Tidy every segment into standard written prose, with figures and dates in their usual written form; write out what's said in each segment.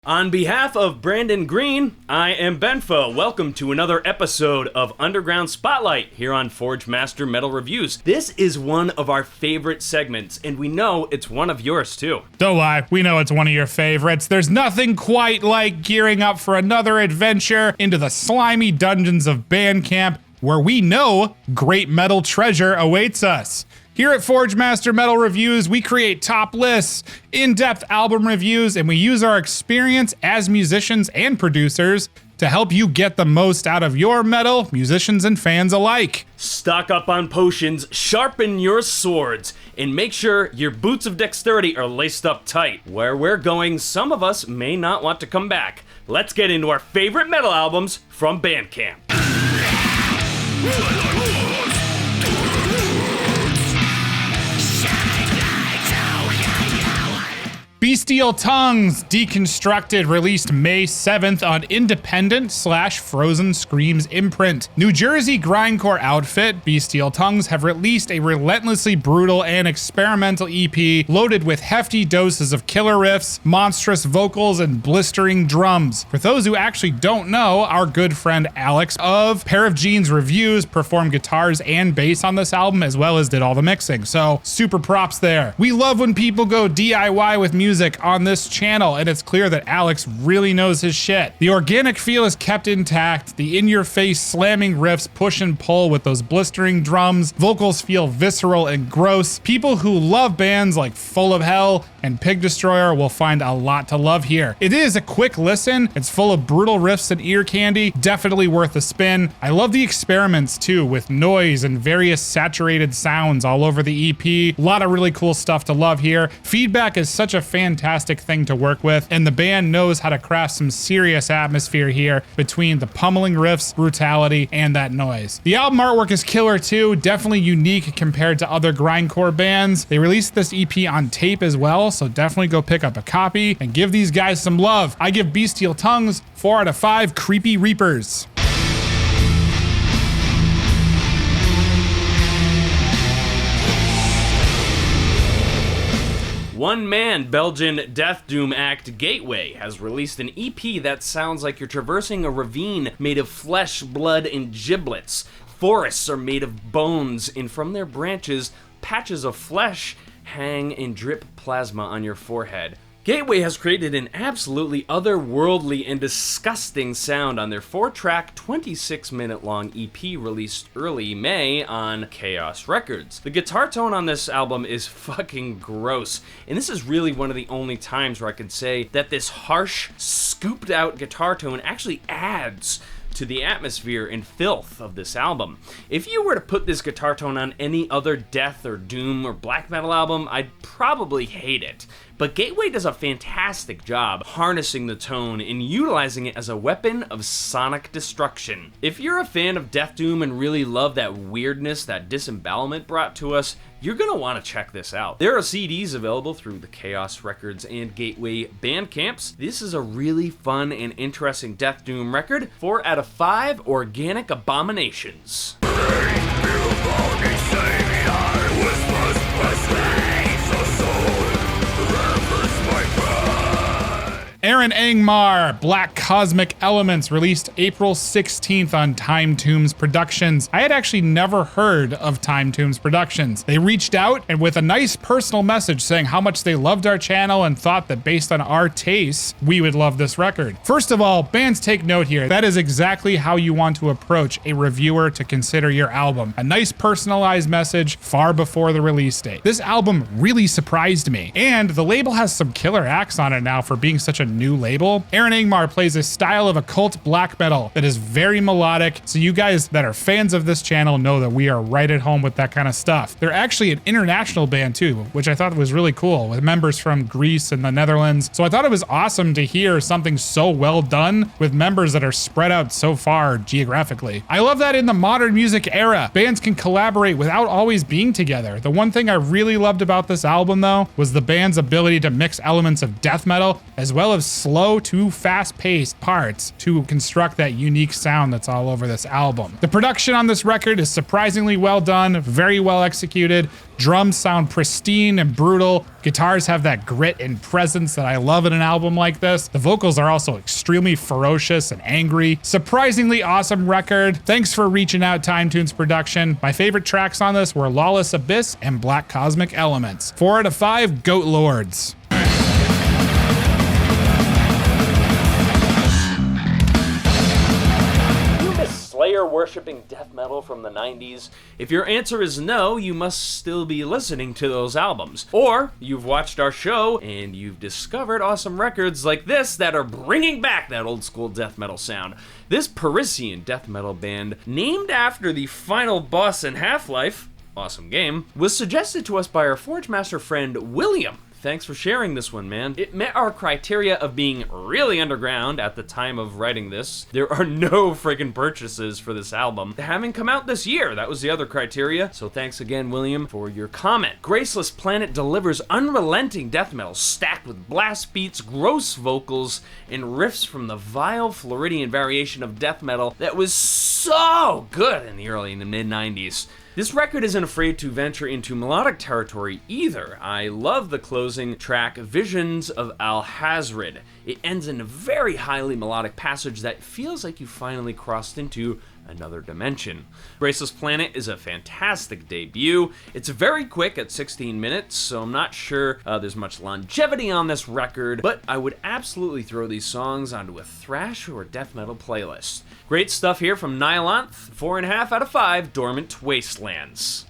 On behalf of Brandon Green, I am Benfo. Welcome to another episode of Underground Spotlight here on Forge Master Metal Reviews. This is one of our favorite segments, and we know it's one of yours too. Don't lie, we know it's one of your favorites. There's nothing quite like gearing up for another adventure into the slimy dungeons of BANDCAMP, where we know great metal treasure awaits us. Here at Forge Master Metal Reviews, we create top lists, in-depth album reviews, and we use our experience as musicians and producers to help you get the most out of your metal, musicians and fans alike. Stock up on potions, sharpen your swords, and make sure your boots of dexterity are laced up tight. Where we're going, some of us may not want to come back. Let's get into our favorite metal albums from BANDCAMP. Bestial Tongues, Deconstructed, released May 7th on Independent/Frozen Screams imprint. New Jersey grindcore outfit, Bestial Tongues, have released a relentlessly brutal and experimental EP loaded with hefty doses of killer riffs, monstrous vocals, and blistering drums. For those who actually don't know, our good friend Alex of Pair of Jeans Reviews performed guitars and bass on this album, as well as did all the mixing, so super props there. We love when people go DIY with music on this channel, and it's clear that Alex really knows his shit. The organic feel is kept intact, the in-your-face slamming riffs push and pull with those blistering drums, vocals feel visceral and gross. People who love bands like Full of Hell and Pig Destroyer will find a lot to love here. It is a quick listen, it's full of brutal riffs and ear candy, definitely worth a spin. I love the experiments too, with noise and various saturated sounds all over the EP. A lot of really cool stuff to love here. Feedback is such a fantastic thing to work with, and the band knows how to craft some serious atmosphere here between the pummeling riffs, brutality, and that noise. The album artwork is killer too, definitely unique compared to other grindcore bands. They released this EP on tape as well, so definitely go pick up a copy and give these guys some love. I give Bestial Tongues 4 out of 5 Creepy Reapers. One-man Belgian death doom act Gateway has released an EP that sounds like you're traversing a ravine made of flesh, blood, and giblets. Forests are made of bones, and from their branches, patches of flesh hang and drip plasma on your forehead. Gateway has created an absolutely otherworldly and disgusting sound on their 4-track, 26-minute-long EP released early May on Chaos Records. The guitar tone on this album is fucking gross, and this is really one of the only times where I can say that this harsh, scooped-out guitar tone actually adds to the atmosphere and filth of this album. If you were to put this guitar tone on any other death or doom or black metal album, I'd probably hate it. But Gateway does a fantastic job harnessing the tone and utilizing it as a weapon of sonic destruction. If you're a fan of death doom and really love that weirdness that Disembowelment brought to us, you're gonna want to check this out. There are CDs available through the Chaos Records and Gateway Bandcamps. This is a really fun and interesting death doom record. 4 out of 5 organic abominations. Aran Angmar, Black Cosmic Elements, released April 16th on Time Tombs Productions. I had actually never heard of Time Tombs Productions. They reached out and with a nice personal message saying how much they loved our channel and thought that based on our tastes, we would love this record. First of all, bands take note here. That is exactly how you want to approach a reviewer to consider your album. A nice personalized message far before the release date. This album really surprised me, and the label has some killer acts on it now for being such a new label. Aran Angmar plays a style of occult black metal that is very melodic, so you guys that are fans of this channel know that we are right at home with that kind of stuff. They're actually an international band too, which I thought was really cool, with members from Greece and the Netherlands. So I thought it was awesome to hear something so well done with members that are spread out so far geographically. I love that in the modern music era, bands can collaborate without always being together. The one thing I really loved about this album though was the band's ability to mix elements of death metal as well as of slow to fast-paced parts to construct that unique sound that's all over this album. The production on this record is surprisingly well done, very well executed. Drums sound pristine and brutal. Guitars have that grit and presence that I love in an album like this. The vocals are also extremely ferocious and angry. Surprisingly awesome record. Thanks for reaching out, Time Tunes Production. My favorite tracks on this were Lawless Abyss and Black Cosmic Elements. 4 out of 5, Goat Lords. Slayer worshipping death metal from the 90s? If your answer is no, you must still be listening to those albums. Or you've watched our show and you've discovered awesome records like this that are bringing back that old school death metal sound. This Parisian death metal band, named after the final boss in Half-Life, awesome game, was suggested to us by our Forge Master friend William. Thanks for sharing this one, man. It met our criteria of being really underground at the time of writing this. There are no friggin' purchases for this album. They haven't come out this year. That was the other criteria. So thanks again, William, for your comment. Graceless Planet delivers unrelenting death metal stacked with blast beats, gross vocals, and riffs from the vile Floridian variation of death metal that was so good in the early and mid-90s. This record isn't afraid to venture into melodic territory either. I love the closing track, Visions of Al-Hazred. It ends in a very highly melodic passage that feels like you finally crossed into another dimension. Graceless Planet is a fantastic debut. It's very quick at 16 minutes, so I'm not sure there's much longevity on this record, but I would absolutely throw these songs onto a thrash or death metal playlist. Great stuff here from Nihilanth, 4.5 out of 5, Dormant Wastelands.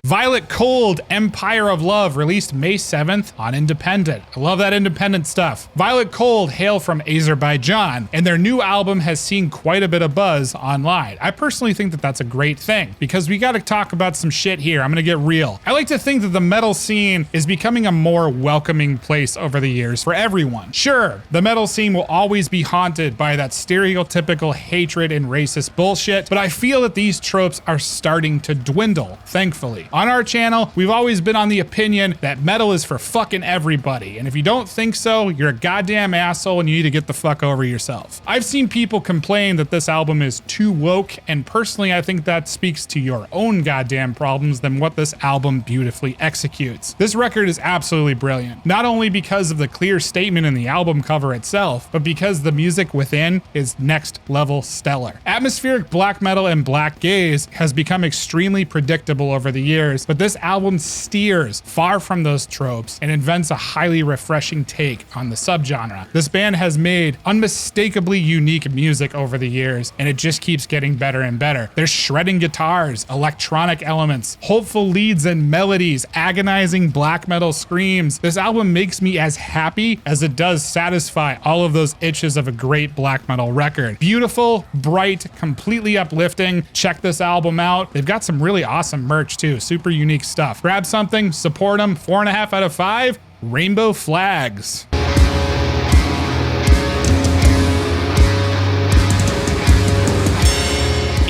Violet Cold, Empire of Love, released May 7th on Independent. I love that independent stuff. Violet Cold hail from Azerbaijan, and their new album has seen quite a bit of buzz online. I personally think that that's a great thing, because we gotta talk about some shit here. I'm gonna get real. I like to think that the metal scene is becoming a more welcoming place over the years for everyone. Sure, the metal scene will always be haunted by that stereotypical hatred and racist bullshit, but I feel that these tropes are starting to dwindle, thankfully. On our channel, we've always been on the opinion that metal is for fucking everybody, and if you don't think so, you're a goddamn asshole and you need to get the fuck over yourself. I've seen people complain that this album is too woke, and personally I think that speaks to your own goddamn problems than what this album beautifully executes. This record is absolutely brilliant, not only because of the clear statement in the album cover itself, but because the music within is next level stellar. Atmospheric black metal and black gaze has become extremely predictable over the years, but this album steers far from those tropes and invents a highly refreshing take on the subgenre. This band has made unmistakably unique music over the years, and it just keeps getting better and better. There's shredding guitars, electronic elements, hopeful leads and melodies, agonizing black metal screams. This album makes me as happy as it does satisfy all of those itches of a great black metal record. Beautiful, bright, completely uplifting. Check this album out. They've got some really awesome merch too. Super unique stuff. Grab something, support them. 4.5 out of 5, Rainbow Flags.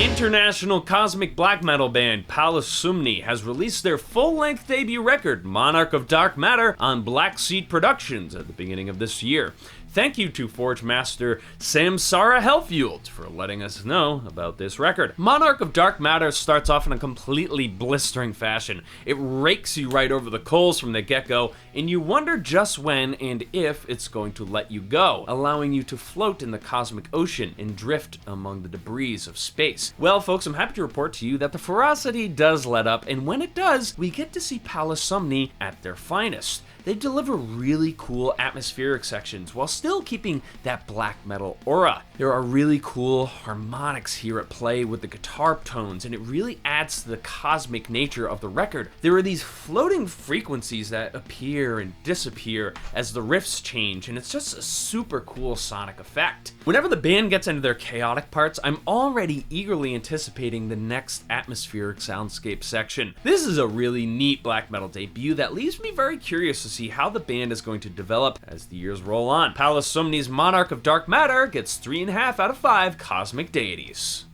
International cosmic black metal band Palus Somni has released their full-length debut record, Monarch of Dark Matter, on Black Seed Productions at the beginning of this year. Thank you to Forge Master Samsara Hellfueled for letting us know about this record. Monarch of Dark Matter starts off in a completely blistering fashion. It rakes you right over the coals from the get-go, and you wonder just when and if it's going to let you go, allowing you to float in the cosmic ocean and drift among the debris of space. Well, folks, I'm happy to report to you that the ferocity does let up, and when it does, we get to see Palus Somni at their finest. They deliver really cool atmospheric sections while still keeping that black metal aura. There are really cool harmonics here at play with the guitar tones, and it really adds to the cosmic nature of the record. There are these floating frequencies that appear and disappear as the riffs change, and it's just a super cool sonic effect. Whenever the band gets into their chaotic parts, I'm already eagerly anticipating the next atmospheric soundscape section. This is a really neat black metal debut that leaves me very curious to see how the band is going to develop as the years roll on. Palus Somni's Monarch of Dark Matter gets 3.5 out of 5 Cosmic Deities.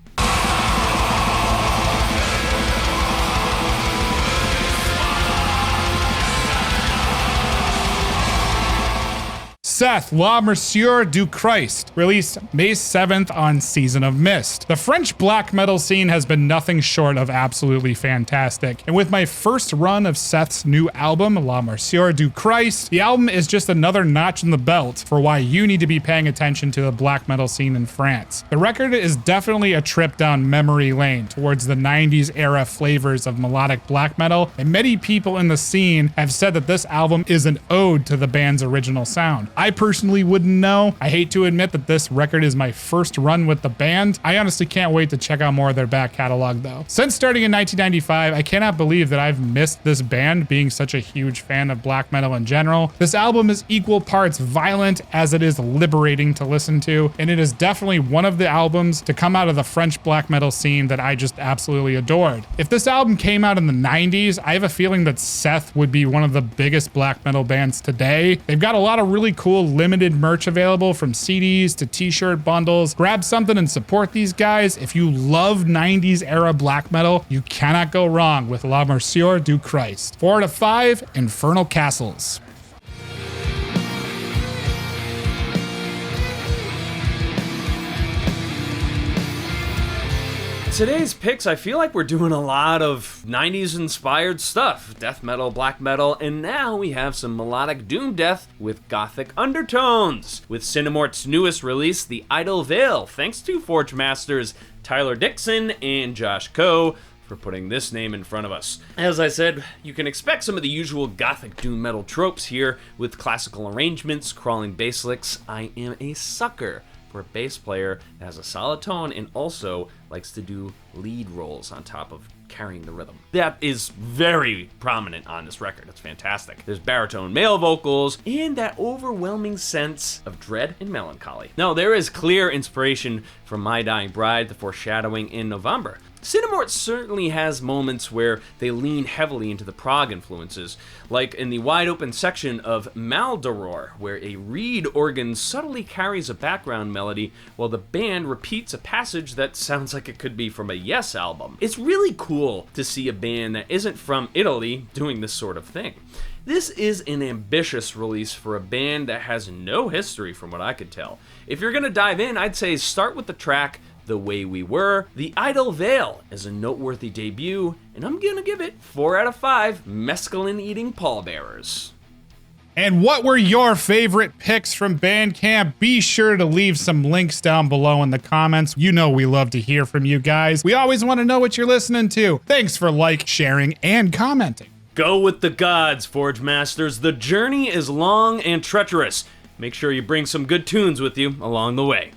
Seth, La Mercure du Christ, released May 7th on Season of Mist. The French black metal scene has been nothing short of absolutely fantastic, and with my first run of Seth's new album, La Mercure du Christ, the album is just another notch in the belt for why you need to be paying attention to the black metal scene in France. The record is definitely a trip down memory lane towards the 90s era flavors of melodic black metal, and many people in the scene have said that this album is an ode to the band's original sound. I personally wouldn't know. I hate to admit that this record is my first run with the band. I honestly can't wait to check out more of their back catalog though. Since starting in 1995, I cannot believe that I've missed this band, being such a huge fan of black metal in general. This album is equal parts violent as it is liberating to listen to, and it is definitely one of the albums to come out of the French black metal scene that I just absolutely adored. If this album came out in the 90s, I have a feeling that Seth would be one of the biggest black metal bands today. They've got a lot of really cool limited merch available, from CDs to t-shirt bundles. Grab something and support these guys. If you love 90s era black metal, you cannot go wrong with La Mercure du Christ. 4 out of 5 Infernal Castles. Today's picks, I feel like we're doing a lot of 90s inspired stuff. Death metal, black metal, and now we have some melodic doom death with gothic undertones. With Sinamort's newest release, The Idle Veil, thanks to Forge Masters Tyler Dixon and Josh Coe for putting this name in front of us. As I said, you can expect some of the usual gothic doom metal tropes here with classical arrangements, crawling bass licks. I am a sucker for a bass player that has a solid tone and also likes to do lead rolls on top of carrying the rhythm. That is very prominent on this record. It's fantastic. There's baritone male vocals and that overwhelming sense of dread and melancholy. Now, there is clear inspiration from My Dying Bride, the foreshadowing in November. Sinamort certainly has moments where they lean heavily into the prog influences, like in the wide open section of Maldoror, where a reed organ subtly carries a background melody while the band repeats a passage that sounds like it could be from a Yes album. It's really cool to see a band that isn't from Italy doing this sort of thing. This is an ambitious release for a band that has no history from what I could tell. If you're gonna dive in, I'd say start with the track The Way We Were. The Idle Veil is a noteworthy debut, and I'm gonna give it 4 out of 5 mescaline-eating pallbearers. And what were your favorite picks from Bandcamp? Be sure to leave some links down below in the comments. You know we love to hear from you guys. We always want to know what you're listening to. Thanks for sharing, and commenting. Go with the gods, Forge Masters. The journey is long and treacherous. Make sure you bring some good tunes with you along the way.